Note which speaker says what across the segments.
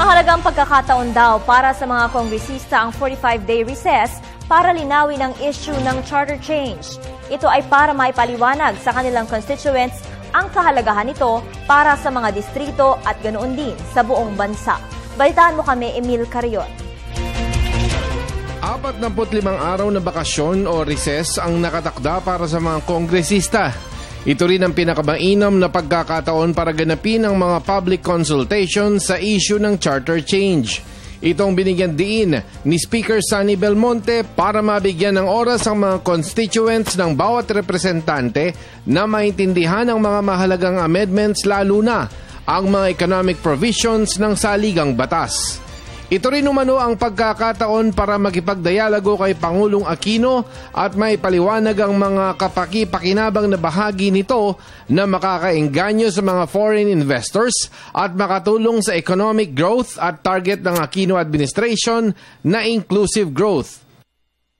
Speaker 1: Mahalagang pagkakataon daw para sa mga kongresista ang 45-day recess para linawin ang issue ng charter change. Ito ay para maipaliwanag sa kanilang constituents ang kahalagahan nito para sa mga distrito at ganoon din sa buong bansa. Balitaan mo kami, Emil Carion.
Speaker 2: 45 araw na bakasyon o recess ang nakatakda para sa mga kongresista. Ito rin ang pinakamainam na pagkakataon para ganapin ang mga public consultation sa issue ng charter change. Itong binigyan diin ni Speaker Sonny Belmonte para mabigyan ng oras ang mga constituents ng bawat representante na maintindihan ang mga mahalagang amendments, lalo na ang mga economic provisions ng saligang batas. Ito rin umano ang pagkakataon para makipagdialogo kay Pangulong Aquino at may paliwanag ang mga kapaki-pakinabang na bahagi nito na makakaengganyo sa mga foreign investors at makatulong sa economic growth at target ng Aquino administration na inclusive growth.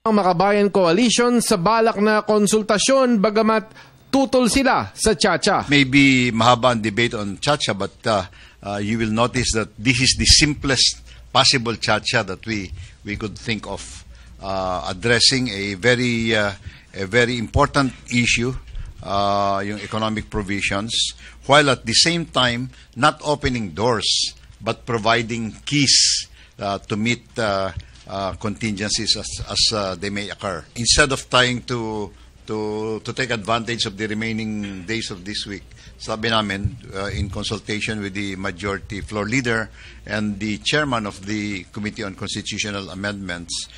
Speaker 2: Ang Makabayan Coalition sa balak na konsultasyon bagamat tutol sila sa Chacha.
Speaker 3: Maybe mahaba ang debate on Chacha, but you will notice that this is the simplest possible Chacha that we could think of, addressing a very important issue, yung economic provisions, while at the same time not opening doors but providing keys to meet contingencies as they may occur. Instead of trying to take advantage of the remaining days of this week, sabi namin, in consultation with the majority floor leader and the chairman of the Committee on Constitutional Amendments,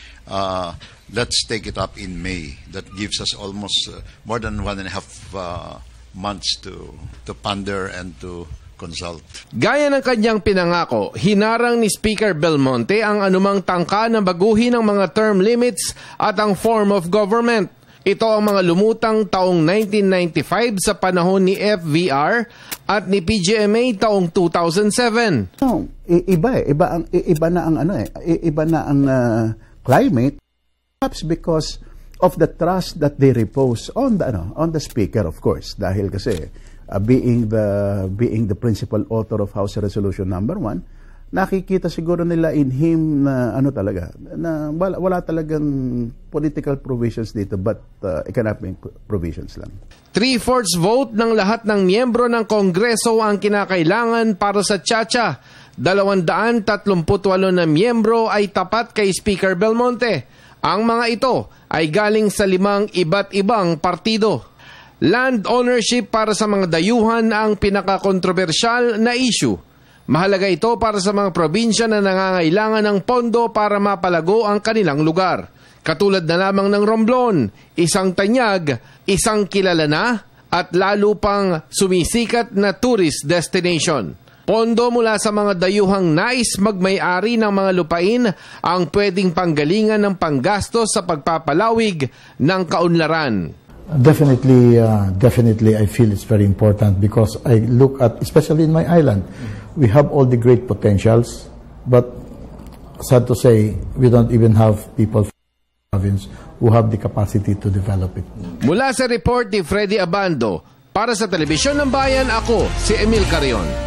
Speaker 3: let's take it up in May. That gives us almost more than 1.5 months to ponder and to consult.
Speaker 2: Gaya ng kanyang pinangako, hinarang ni Speaker Belmonte ang anumang tangka na baguhin ang mga term limits at ang form of government. Ito ang mga lumutang taong 1995 sa panahon ni FVR at ni PGMA taong 2007.
Speaker 4: No, iba na ang climate, perhaps because of the trust that they repose on the speaker, of course, dahil kasi being the principal author of House Resolution number 1, nakikita siguro nila in him na talaga, na wala talagang political provisions dito but economic provisions lang.
Speaker 2: 3/4 vote ng lahat ng miyembro ng Kongreso ang kinakailangan para sa Chacha. 238 na miyembro ay tapat kay Speaker Belmonte. Ang mga ito ay galing sa 5 iba't ibang partido. Land ownership para sa mga dayuhan ang pinakakontrobersyal na issue. Mahalaga ito para sa mga probinsya na nangangailangan ng pondo para mapalago ang kanilang lugar. Katulad na lamang ng Romblon, isang tanyag, isang kilala na at lalo pang sumisikat na tourist destination. Pondo mula sa mga dayuhang nais magmay-ari ng mga lupain ang pwedeng panggalingan ng panggastos sa pagpapalawig ng kaunlaran.
Speaker 5: Definitely, I feel it's very important because I look at, especially in my island, we have all the great potentials, but sad to say, we don't even have people from the province who have the capacity to develop it.
Speaker 2: Mula sa report ni Freddy Abando, para sa Telebisyon ng Bayan, ako si Emil Carion.